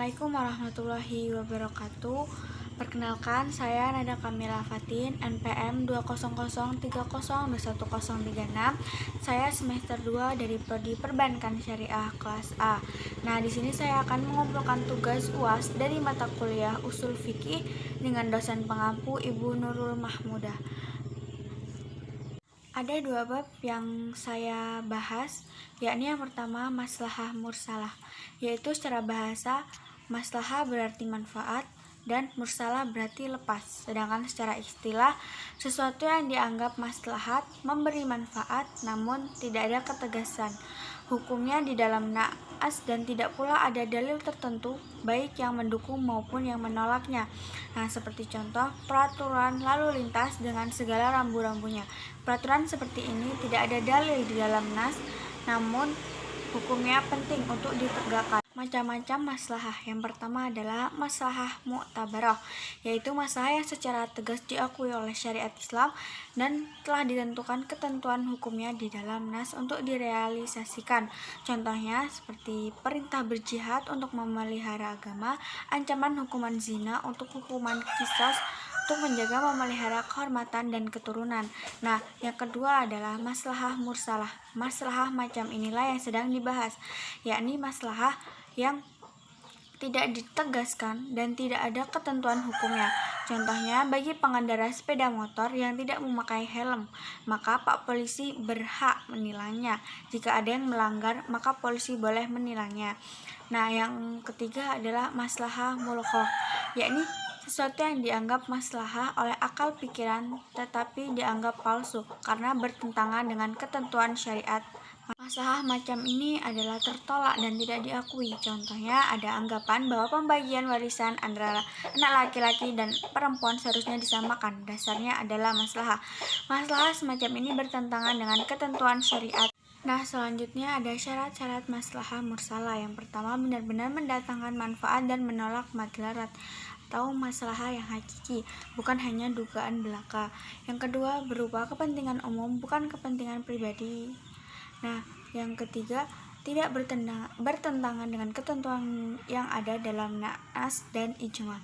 Assalamualaikum warahmatullahi wabarakatuh. Perkenalkan, saya Nada Kamila Fatin, NPM 20030211036. Saya semester 2 dari Prodi Perbankan Syariah kelas A. Nah, di sini saya akan mengumpulkan tugas UAS dari mata kuliah Ushul Fiqih dengan dosen pengampu Ibu Nurul Mahmudah. Ada dua bab yang saya bahas, yakni yang pertama maslahah mursalah, yaitu secara bahasa maslahah berarti manfaat dan mursalah berarti lepas. Sedangkan secara istilah, sesuatu yang dianggap maslahat memberi manfaat namun tidak ada ketegasan hukumnya di dalam naas dan tidak pula ada dalil tertentu baik yang mendukung maupun yang menolaknya. Nah, seperti contoh peraturan lalu lintas dengan segala rambu-rambunya. Peraturan seperti ini tidak ada dalil di dalam nas, namun hukumnya penting untuk ditegakkan. Macam-macam maslahah. Yang pertama adalah maslahah mu'tabarah, yaitu masalah yang secara tegas diakui oleh syariat Islam dan telah ditentukan ketentuan hukumnya di dalam nas untuk direalisasikan. Contohnya seperti perintah berjihad untuk memelihara agama, ancaman hukuman zina untuk hukuman qisas untuk menjaga memelihara kehormatan dan keturunan. Nah, yang kedua adalah maslahah mursalah. Maslahah macam inilah yang sedang dibahas, yakni maslahah yang tidak ditegaskan dan tidak ada ketentuan hukumnya. Contohnya, bagi pengendara sepeda motor yang tidak memakai helm, maka Pak Polisi berhak menilangnya. Jika ada yang melanggar, maka polisi boleh menilangnya. Nah, yang ketiga adalah maslahah mulghah, yakni sesuatu yang dianggap maslahah oleh akal pikiran tetapi dianggap palsu karena bertentangan dengan ketentuan syariat. Masalah macam ini adalah tertolak dan tidak diakui. Contohnya ada anggapan bahwa pembagian warisan antara anak laki-laki dan perempuan seharusnya disamakan. Dasarnya adalah masalah. Masalah semacam ini bertentangan dengan ketentuan syariat. Nah, selanjutnya ada syarat-syarat maslahah mursalah. Yang pertama, benar-benar mendatangkan manfaat dan menolak madlarat atau maslahah yang hakiki, bukan hanya dugaan belaka. Yang kedua, berupa kepentingan umum, bukan kepentingan pribadi. Nah, yang ketiga, tidak bertentangan dengan ketentuan yang ada dalam nas dan ijma.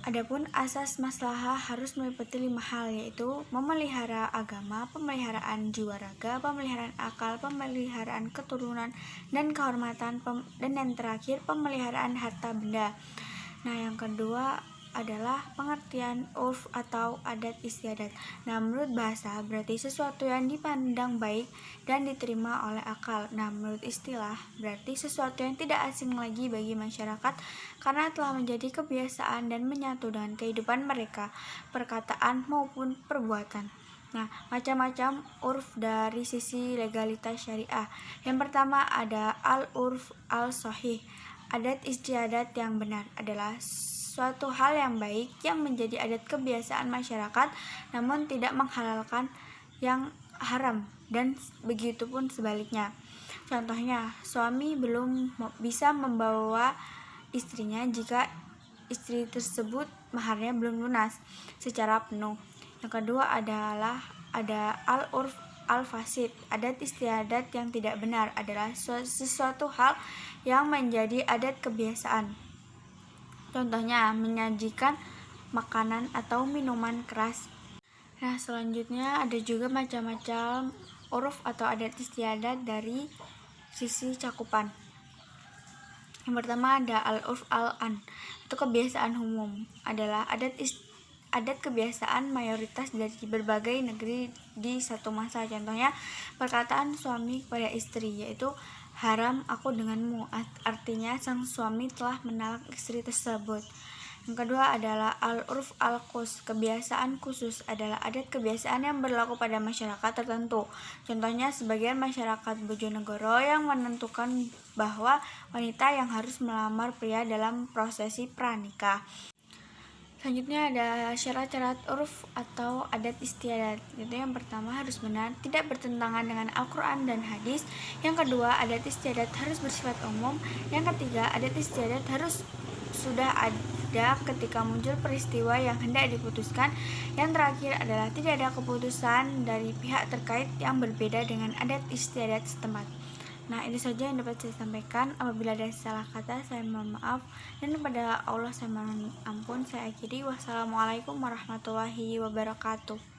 Adapun asas maslahah harus meliputi 5 hal, yaitu memelihara agama, pemeliharaan jiwa raga, pemeliharaan akal, pemeliharaan keturunan dan kehormatan, dan yang terakhir pemeliharaan harta benda. Nah, yang kedua adalah pengertian urf atau adat istiadat. Nah, menurut bahasa berarti sesuatu yang dipandang baik dan diterima oleh akal. Nah, menurut istilah berarti sesuatu yang tidak asing lagi bagi masyarakat karena telah menjadi kebiasaan dan menyatu dengan kehidupan mereka, perkataan maupun perbuatan. Nah, macam-macam urf dari sisi legalitas syariah. Yang pertama ada al-urf al-sahih. Adat istiadat yang benar adalah suatu hal yang baik yang menjadi adat kebiasaan masyarakat namun tidak menghalalkan yang haram, dan begitu pun sebaliknya. Contohnya, suami belum bisa membawa istrinya jika istri tersebut maharnya belum lunas secara penuh. Yang kedua adalah ada al-urf al-fasid. Adat istiadat yang tidak benar adalah sesuatu hal yang menjadi adat kebiasaan. Contohnya, menyajikan makanan atau minuman keras. Nah, selanjutnya ada juga macam-macam uruf atau adat istiadat dari sisi cakupan. Yang pertama ada al-urf al-an, atau kebiasaan umum, adalah adat kebiasaan mayoritas dari berbagai negeri di satu masa. Contohnya, perkataan suami kepada istri, yaitu haram aku denganmu, artinya sang suami telah menalak istri tersebut. Yang kedua adalah al-urf al-khus, kebiasaan khusus, adalah adat kebiasaan yang berlaku pada masyarakat tertentu. Contohnya, sebagian masyarakat Bojonegoro yang menentukan bahwa wanita yang harus melamar pria dalam prosesi pranikah. Selanjutnya ada syarat-syarat uruf atau adat istiadat. Itu yang pertama harus benar, tidak bertentangan dengan Al-Quran dan hadis. Yang kedua, adat istiadat harus bersifat umum. Yang ketiga, adat istiadat harus sudah ada ketika muncul peristiwa yang hendak diputuskan. Yang terakhir adalah tidak ada keputusan dari pihak terkait yang berbeda dengan adat istiadat setempat. Nah, ini saja yang dapat saya sampaikan. Apabila ada salah kata, saya mohon maaf. Dan kepada Allah saya mohon ampun. Saya akhiri. Wassalamualaikum warahmatullahi wabarakatuh.